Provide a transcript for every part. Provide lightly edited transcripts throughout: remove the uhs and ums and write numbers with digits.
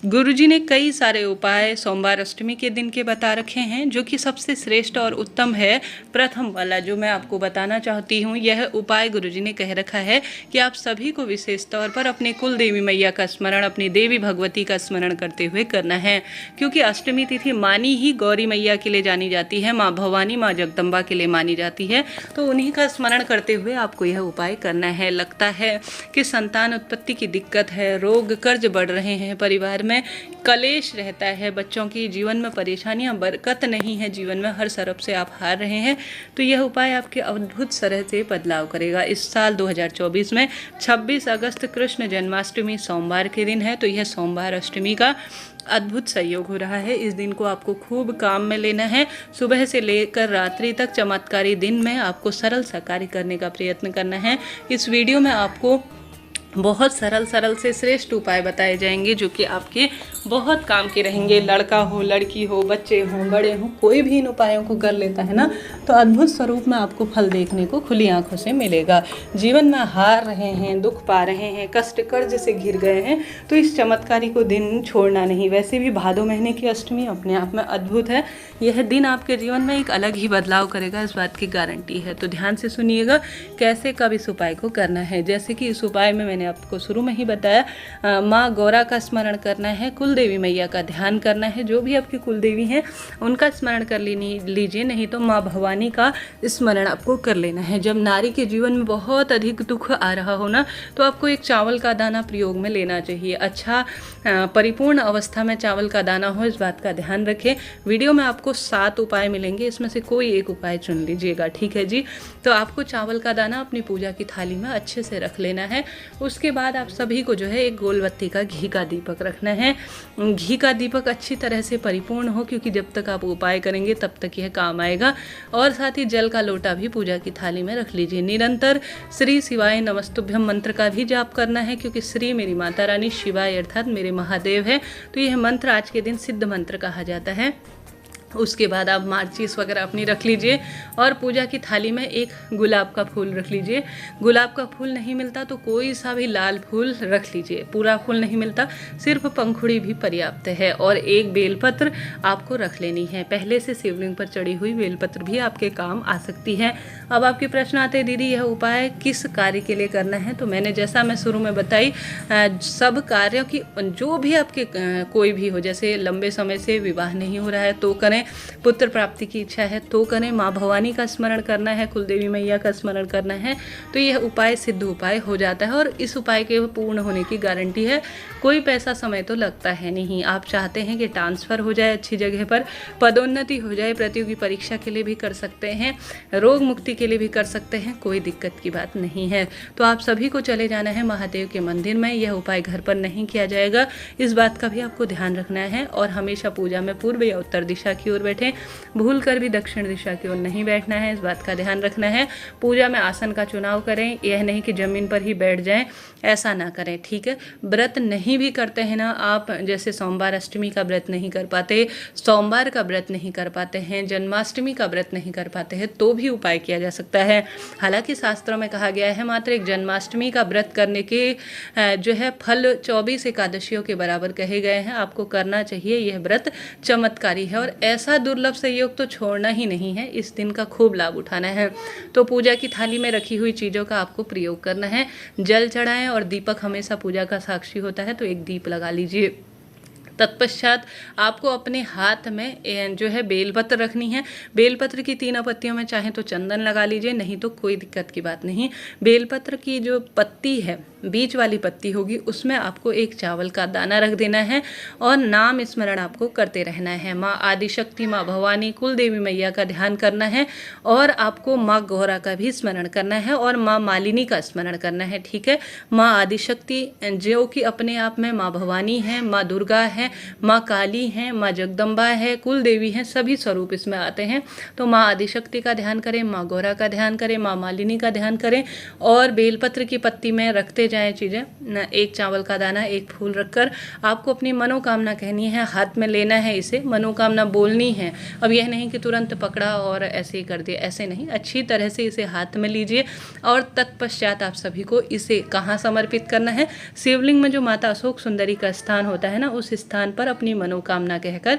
गुरुजी ने कई सारे उपाय सोमवार अष्टमी के दिन के बता रखे हैं, जो कि सबसे श्रेष्ठ और उत्तम है। प्रथम वाला जो मैं आपको बताना चाहती हूँ, यह उपाय गुरुजी ने कह रखा है कि आप सभी को विशेष तौर पर अपने कुल देवी मैया का स्मरण, अपनी देवी भगवती का स्मरण करते हुए करना है, क्योंकि अष्टमी तिथि मानी ही गौरी मैया के लिए जानी जाती है, माँ भवानी, माँ जगदम्बा के लिए मानी जाती है। तो उन्हीं का स्मरण करते हुए आपको यह उपाय करना है। लगता है कि संतान उत्पत्ति की दिक्कत है, रोग कर्ज बढ़ रहे हैं, परिवार में कलेश रहता है, बच्चों की जीवन में परेशानियां, बरकत नहीं है, जीवन में हर तरफ से आप हार रहे हैं, तो यह उपाय आपके अद्भुत तरह से बदलाव करेगा। इस साल 2024 में 26 अगस्त कृष्ण जन्माष्टमी सोमवार के दिन है, तो यह सोमवार अष्टमी का अद्भुत सहयोग हो रहा है। इस दिन को आपको खूब काम में लेना है। सुबह से लेकर रात्रि तक चमत्कारी दिन में आपको सरल सा कार्य करने का प्रयत्न करना है। इस वीडियो में आपको बहुत सरल से श्रेष्ठ उपाय बताए जाएंगे, जो कि आपके बहुत काम के रहेंगे। लड़का हो, लड़की हो, बच्चे हों, बड़े हों, कोई भी इन उपायों को कर लेता है ना, तो अद्भुत स्वरूप में आपको फल देखने को खुली आंखों से मिलेगा। जीवन में हार रहे हैं, दुख पा रहे हैं, कष्ट कर्ज से घिर गए हैं, तो इस चमत्कारी को दिन छोड़ना नहीं। वैसे भी भादो महीने की अष्टमी अपने आप में अद्भुत है। यह दिन आपके जीवन में एक अलग ही बदलाव करेगा, इस बात की गारंटी है। तो ध्यान से सुनिएगा कैसे कब इस उपाय को करना है। जैसे कि इस उपाय में मैंने आपको शुरू में ही बताया, माँ गौरा का स्मरण करना है, कुल देवी मैया का ध्यान करना है। जो भी आपकी कुल देवी हैं उनका स्मरण कर लीजिए, नहीं तो माँ भवानी का स्मरण आपको कर लेना है। जब नारी के जीवन में बहुत अधिक दुख आ रहा हो ना, तो आपको एक चावल का दाना प्रयोग में लेना चाहिए। अच्छा परिपूर्ण अवस्था में चावल का दाना हो, इस बात का ध्यान रखें। वीडियो में आपको 7 उपाय मिलेंगे, इसमें से कोई एक उपाय चुन लीजिएगा, ठीक है जी। तो आपको चावल का दाना अपनी पूजा की थाली में अच्छे से रख लेना है। उसके बाद आप सभी को जो है एक गोलबत्ती का घी का दीपक रखना है। घी का दीपक अच्छी तरह से परिपूर्ण हो, क्योंकि जब तक आप उपाय करेंगे तब तक यह काम आएगा। और साथ ही जल का लोटा भी पूजा की थाली में रख लीजिए। निरंतर श्री शिवाय नमस्तुभ्यम मंत्र का भी जाप करना है, क्योंकि श्री मेरी माता रानी, शिवाय अर्थात मेरे महादेव है, तो यह मंत्र आज के दिन सिद्ध मंत्र कहा जाता है। उसके बाद आप माचिस वगैरह अपनी रख लीजिए और पूजा की थाली में एक गुलाब का फूल रख लीजिए। गुलाब का फूल नहीं मिलता तो कोई सा भी लाल फूल रख लीजिए। पूरा फूल नहीं मिलता, सिर्फ पंखुड़ी भी पर्याप्त है। और एक बेलपत्र आपको रख लेनी है। पहले से शिवलिंग पर चढ़ी हुई बेलपत्र भी आपके काम आ सकती है। अब आपके प्रश्न आते हैं, दीदी यह उपाय किस कार्य के लिए करना है? तो मैंने जैसा मैं शुरू में बताई, सब कार्यों की, जो भी आपके कोई भी हो, जैसे लंबे समय से विवाह नहीं हो रहा है तो करें, पुत्र प्राप्ति की इच्छा है तो करें, माँ भवानी का स्मरण करना है, कुलदेवी मैया का स्मरण करना है, तो यह उपाय सिद्ध उपाय हो जाता है। और इस उपाय के पूर्ण होने की गारंटी है। कोई पैसा समय तो लगता है नहीं। आप चाहते हैं कि ट्रांसफ़र हो जाए अच्छी जगह पर, पदोन्नति हो जाए, प्रतियोगी परीक्षा के लिए भी कर सकते हैं, रोग मुक्ति के लिए भी कर सकते हैं, कोई दिक्कत की बात नहीं है। तो आप सभी को चले जाना है महादेव के मंदिर में। यह उपाय घर पर नहीं किया जाएगा, इस बात का भी आपको ध्यान रखना है। और हमेशा पूजा में पूर्व या उत्तर दिशा की ओर बैठें, भूल कर भी दक्षिण दिशा की ओर नहीं बैठना है, इस बात का ध्यान रखना है। पूजा में आसन का चुनाव करें, यह नहीं कि जमीन पर ही बैठ जाएं, ऐसा ना करें, ठीक है। व्रत नहीं भी करते हैं ना आप, जैसे सोमवार अष्टमी का व्रत नहीं कर पाते, सोमवार का व्रत नहीं कर पाते हैं, जन्माष्टमी का व्रत नहीं कर पाते हैं, तो भी उपाय किया जा सकता है। हालांकि शास्त्रों में कहा गया है मात्र एक जन्माष्टमी का व्रत करने के जो है फल 24 एकादशियों के बराबर कहे गए हैं। आपको करना चाहिए, यह व्रत चमत्कारी है और ऐसा दुर्लभ संयोग तो छोड़ना ही नहीं है। इस दिन का खूब लाभ उठाना है। तो पूजा की थाली में रखी हुई चीज़ों का आपको प्रयोग करना है। जल चढ़ाएं और दीपक हमेशा पूजा का साक्षी होता है, तो एक दीप लगा लीजिए। तत्पश्चात आपको अपने हाथ में जो है बेलपत्र रखनी है। बेलपत्र की 3 पत्तियों में चाहे तो चंदन लगा लीजिए, नहीं तो कोई दिक्कत की बात नहीं। बेलपत्र की जो पत्ती है, बीच वाली पत्ती होगी, उसमें आपको एक चावल का दाना रख देना है और नाम स्मरण आपको करते रहना है। माँ आदिशक्ति, माँ भवानी, कुल देवी मैया का ध्यान करना है और आपको माँ गौरा का भी स्मरण करना है और माँ मालिनी का स्मरण करना है, ठीक है। माँ आदिशक्ति जो कि अपने आप में माँ भवानी है, माँ दुर्गा है, माँ काली हैं, माँ जगदम्बा है, कुल देवी हैं, सभी स्वरूप इसमें आते हैं। तो माँ आदिशक्ति का ध्यान करें, माँ गौरा का ध्यान करें, माँ मालिनी का ध्यान करें और बेलपत्र की पत्ती में रखते ले जाएं चीज़ें न, एक चावल का दाना, एक फूल रखकर आपको अपनी मनोकामना कहनी है, हाथ में लेना है, इसे मनोकामना बोलनी है। अब यह नहीं कि तुरंत पकड़ा और ऐसे ही कर दिया, ऐसे नहीं, अच्छी तरह से इसे हाथ में लीजिए और तत्पश्चात आप सभी को इसे कहाँ समर्पित करना है, शिवलिंग में जो माता अशोक सुंदरी का स्थान होता है ना, उस स्थान पर अपनी मनोकामना कहकर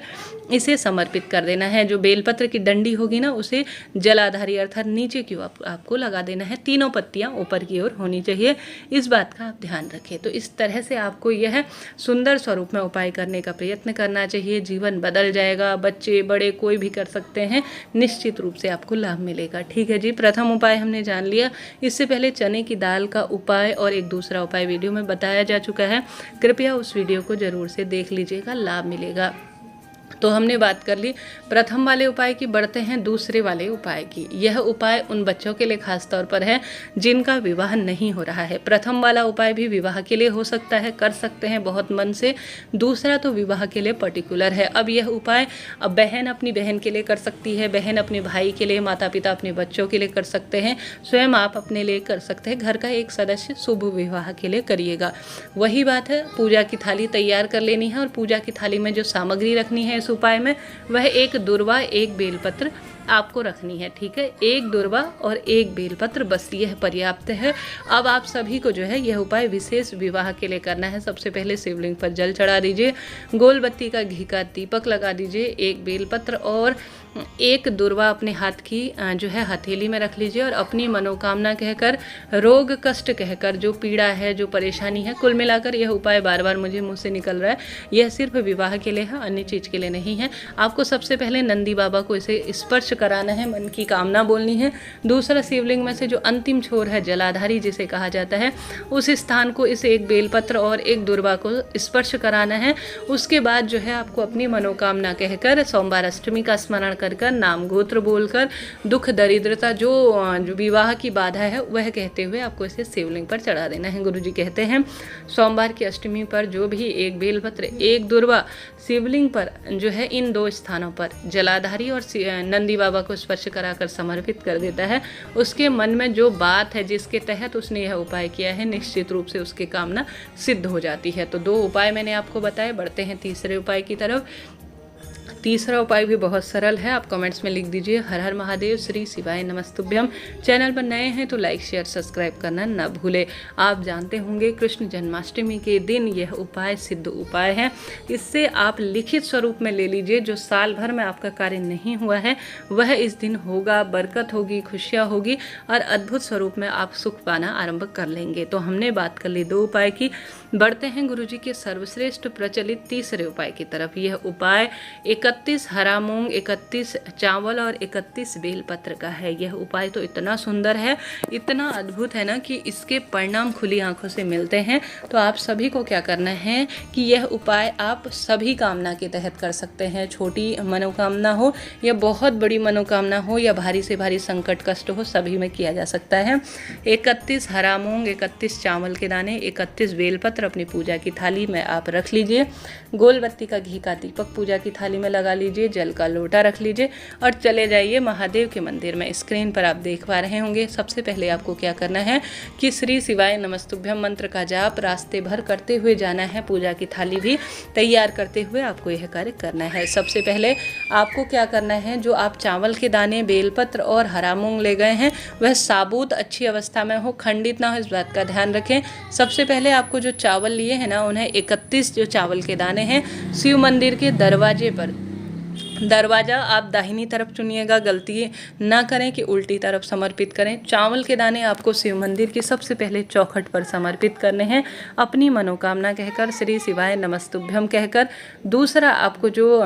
इसे समर्पित कर देना है। जो बेलपत्र की डंडी होगी ना, उसे जलाधारी अर्थात नीचे की ओर आपको लगा देना है, तीनों पत्तियां ऊपर की ओर होनी चाहिए, इस बात का आप ध्यान रखें। तो इस तरह से आपको यह सुंदर स्वरूप में उपाय करने का प्रयत्न करना चाहिए, जीवन बदल जाएगा। बच्चे बड़े कोई भी कर सकते हैं, निश्चित रूप से आपको लाभ मिलेगा। ठीक है जी, प्रथम उपाय हमने जान लिया। इससे पहले चने की दाल का उपाय और एक दूसरा उपाय वीडियो में बताया जा चुका है, कृपया उस वीडियो को जरूर से देख लीजिएगा, लाभ मिलेगा। तो हमने बात कर ली प्रथम वाले उपाय की, बढ़ते हैं दूसरे वाले उपाय की। यह उपाय उन बच्चों के लिए खास तौर पर है जिनका विवाह नहीं हो रहा है। प्रथम वाला उपाय भी विवाह के लिए हो सकता है, कर सकते हैं बहुत मन से। दूसरा तो विवाह के लिए पर्टिकुलर है। अब यह उपाय अब बहन अपनी बहन के लिए कर सकती है, बहन अपने भाई के लिए, माता पिता अपने बच्चों के लिए कर सकते हैं, स्वयं आप अपने लिए कर सकते हैं। घर का एक सदस्य शुभ विवाह के लिए करिएगा। वही बात है, पूजा की थाली तैयार कर लेनी है और पूजा की थाली में जो सामग्री रखनी है इस उपाय में, वह एक दुर्वा, एक बेलपत्र आपको रखनी है। ठीक है, एक दुर्वा और एक बेलपत्र, बस यह पर्याप्त है। अब आप सभी को जो है यह उपाय विशेष विवाह के लिए करना है। सबसे पहले शिवलिंग पर जल चढ़ा दीजिए, गोल बत्ती का घी का दीपक लगा दीजिए, एक बेलपत्र और एक दुर्वा अपने हाथ की जो है हथेली में रख लीजिए और अपनी मनोकामना कहकर, रोग कष्ट कहकर, जो पीड़ा है, जो परेशानी है, कुल मिलाकर यह उपाय बार बार मुझे मुंह से निकल रहा है, यह सिर्फ विवाह के लिए है, अन्य चीज़ के लिए नहीं है। आपको सबसे पहले नंदी बाबा को इसे स्पर्श कराना है, मन की कामना बोलनी है। दूसरा, शिवलिंग में से जो अंतिम छोर है, जलाधारी जिसे कहा जाता है, उस स्थान को इसे एक बेलपत्र और एक दुर्वा को स्पर्श कराना है। उसके बाद जो है आपको अपनी मनोकामना कहकर, सोमवार अष्टमी का स्मरण कर नाम गोत्र बोलकर, दुख दरिद्रता जो विवाह की बाधा है वह कहते हुए आपको इसे शिवलिंग पर चढ़ा देना है। गुरुजी कहते हैं सोमवार की अष्टमी पर जो भी एक बेलपत्र, एक दुर्वा शिवलिंग पर जो है, इन दो स्थानों पर जलाधारी और नंदी बाबा को स्पर्श कराकर समर्पित कर देता है, उसके मन में जो बात है जिसके तहत उसने यह उपाय किया है, निश्चित रूप से उसकी कामना सिद्ध हो जाती है। तो 2 उपाय मैंने आपको बताए, बढ़ते हैं तीसरे उपाय की तरफ। तीसरा उपाय भी बहुत सरल है, आप कमेंट्स में लिख दीजिए हर हर महादेव, श्री शिवाय नमस्तुभ्यम। चैनल पर नए हैं तो लाइक शेयर सब्सक्राइब करना न भूले। आप जानते होंगे कृष्ण जन्माष्टमी के दिन यह उपाय सिद्ध उपाय है। इससे आप लिखित स्वरूप में ले लीजिए, जो साल भर में आपका कार्य नहीं हुआ है वह इस दिन होगा, बरकत होगी, खुशियाँ होगी और अद्भुत स्वरूप में आप सुख पाना आरंभ कर लेंगे। तो हमने बात कर ली 2 उपाय की, बढ़ते हैं गुरुजी के सर्वश्रेष्ठ प्रचलित तीसरे उपाय की तरफ। यह उपाय 31 हरा मूंग, 31 चावल और 31 बेलपत्र का है। यह उपाय तो इतना सुंदर है, इतना अद्भुत है ना कि इसके परिणाम खुली आंखों से मिलते हैं। तो आप सभी को क्या करना है कि यह उपाय आप सभी कामना के तहत कर सकते हैं। छोटी मनोकामना हो या बहुत बड़ी मनोकामना हो या भारी से भारी संकट कष्ट हो, सभी में किया जा सकता है। 31 हरा मूंग, 31 चावल के दाने, 31 बेलपत्र अपनी पूजा की थाली में आप रख लीजिए। गोल बत्ती का घी का दीपक पूजा की थाली में लगा लीजिए, जल का लोटा रख लीजिए और चले जाइए महादेव के मंदिर में। स्क्रीन पर आप देख पा रहे होंगे। सबसे पहले आपको क्या करना है कि श्री शिवाय नमस्तुभ्यम मंत्र का जाप रास्ते भर करते हुए जाना है। पूजा की थाली भी तैयार करते हुए आपको यह कार्य करना है। सबसे पहले आपको क्या करना है, जो आप चावल के दाने, बेलपत्र और हरा मूंग ले गए हैं वह साबुत अच्छी अवस्था में हो, खंडित ना हो, इस बात का ध्यान रखें। सबसे पहले आपको जो चावल लिए हैं ना, उन्हें 31 जो चावल के दाने हैं शिव मंदिर के दरवाजे पर, दरवाज़ा आप दाहिनी तरफ चुनिएगा, गलती ना करें कि उल्टी तरफ समर्पित करें। चावल के दाने आपको शिव मंदिर की सबसे पहले चौखट पर समर्पित करने हैं, अपनी मनोकामना कहकर, श्री शिवाय नमस्तुभ्यम कहकर। दूसरा, आपको जो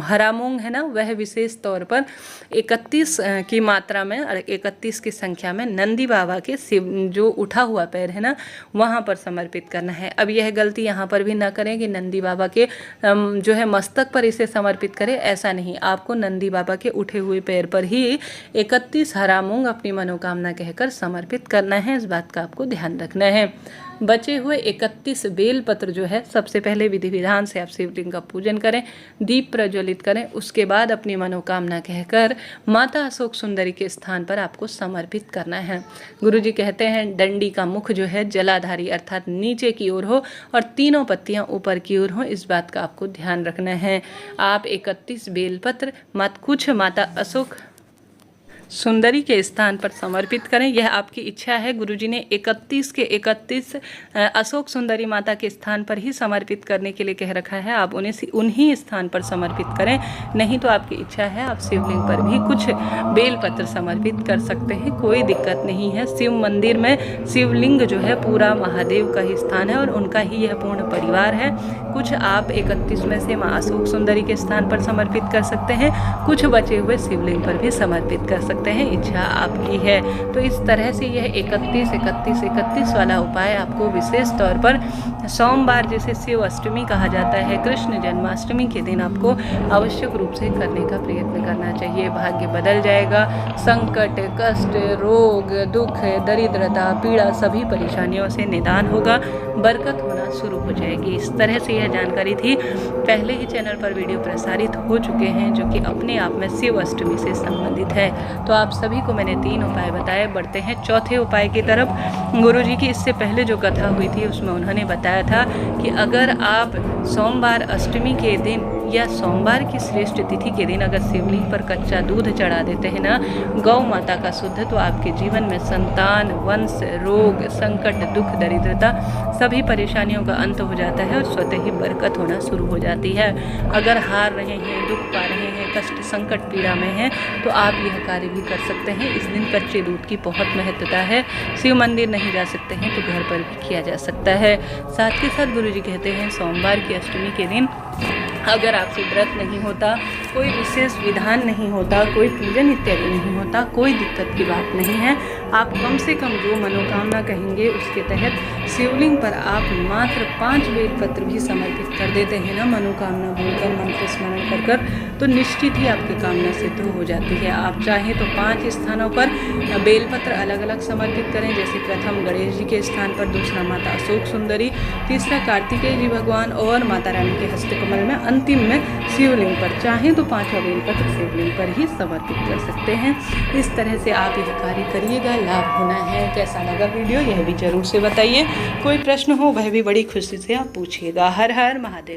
हरा मूंग है ना, वह विशेष तौर पर 31 की मात्रा में और 31 की संख्या में नंदी बाबा के शिव जो उठा हुआ पैर है ना, वहाँ पर समर्पित करना है। अब यह गलती यहाँ पर भी ना करें कि नंदी बाबा के जो है मस्तक पर इसे समर्पित करें, ऐसा नहीं। आपको नंदी बाबा के उठे हुए पैर पर ही 31 हरा मूंग अपनी मनोकामना कहकर समर्पित करना है, इस बात का आपको ध्यान रखना है। बचे हुए 31 बेलपत्र जो है सबसे पहले विधि विधान से आप शिवलिंग का पूजन करें, दीप प्रज्वलित करें। उसके बाद अपनी मनोकामना कहकर माता अशोक सुंदरी के स्थान पर आपको समर्पित करना है। गुरुजी कहते हैं डंडी का मुख जो है जलाधारी अर्थात नीचे की ओर हो और तीनों पत्तियां ऊपर की ओर हो, इस बात का आपको ध्यान रखना है। आप 31 बेलपत्र कुछ माता अशोक सुंदरी के स्थान पर समर्पित करें। यह आपकी इच्छा है। गुरुजी ने 31 के 31 अशोक सुंदरी माता के स्थान पर ही समर्पित करने के लिए कह रखा है। आप उन्हीं स्थान पर समर्पित करें, नहीं तो आपकी इच्छा है आप शिवलिंग पर भी कुछ बेलपत्र समर्पित कर सकते हैं, कोई दिक्कत नहीं है। शिव मंदिर में शिवलिंग जो है पूरा महादेव का ही स्थान है और उनका ही यह पूर्ण परिवार है। कुछ आप 31 में से माँ अशोक सुंदरी के स्थान पर समर्पित कर सकते हैं, कुछ बचे हुए शिवलिंग पर भी समर्पित कर सकते हैं, इच्छा आपकी है। तो इस तरह से यह 31 वाला उपाय आपको विशेष तौर पर सोमवार जिसे शिव अष्टमी कहा जाता है, कृष्ण जन्माष्टमी के दिन आपको आवश्यक रूप से करने का प्रयत्न करना चाहिए। भाग्य बदल जाएगा। संकट, कष्ट, रोग, दुख, दरिद्रता, पीड़ा सभी परेशानियों से निदान होगा, बरकत होना शुरू हो जाएगी। इस तरह से यह जानकारी थी। पहले ही चैनल पर वीडियो प्रसारित हो चुके हैं जो कि अपने आप में शिव अष्टमी से संबंधित है। तो आप सभी को मैंने 3 उपाय बताए। बढ़ते हैं चौथे उपाय की तरफ। गुरुजी की इससे पहले जो कथा हुई थी उसमें उन्होंने बताया था कि अगर आप सोमवार अष्टमी के दिन या सोमवार की श्रेष्ठ तिथि के दिन अगर शिवलिंग पर कच्चा दूध चढ़ा देते हैं ना, गौ माता का शुद्ध, तो आपके जीवन में संतान, वंश, रोग, संकट, दुख, दरिद्रता सभी परेशानियों का अंत हो जाता है और स्वतः ही बरकत होना शुरू हो जाती है। अगर हार रहे हैं, दुख पा रहे हैं, कष्ट, संकट, पीड़ा में हैं, तो आप यह कार्य भी कर सकते हैं। इस दिन कच्चे दूध की बहुत महत्वता है। शिव मंदिर नहीं जा सकते हैं तो घर पर भी किया जा सकता है। साथ के साथ गुरुजी कहते हैं सोमवार की अष्टमी के दिन अगर आपसे व्रत नहीं होता, कोई विशेष विधान नहीं होता, कोई पूजन इत्यादि नहीं होता, कोई दिक्कत की बात नहीं है। आप कम से कम जो मनोकामना कहेंगे उसके तहत शिवलिंग पर आप मात्र 5 बेलपत्र भी समर्पित कर देते हैं ना, मनोकामना बोलकर, मंत्र स्मरण कर, तो निश्चित ही आपकी कामना सिद्ध हो जाती है। आप चाहें तो 5 स्थानों पर बेलपत्र अलग अलग समर्पित करें, जैसे प्रथम गणेश जी के स्थान पर, दूसरा माता अशोक सुंदरी, तीसरा कार्तिकेय जी भगवान और माता रानी के हस्तकमल में, अंतिम में शिवलिंग पर। चाहें तो 5वां बेलपत्र शिवलिंग पर ही समर्पित कर सकते हैं। इस तरह से आप यह कार्य करिएगा, लाभ होना है। कैसा लगा वीडियो यह भी जरूर से बताइए। कोई प्रश्न हो वह भी बड़ी खुशी से आप पूछिएगा। हर हर महादेव।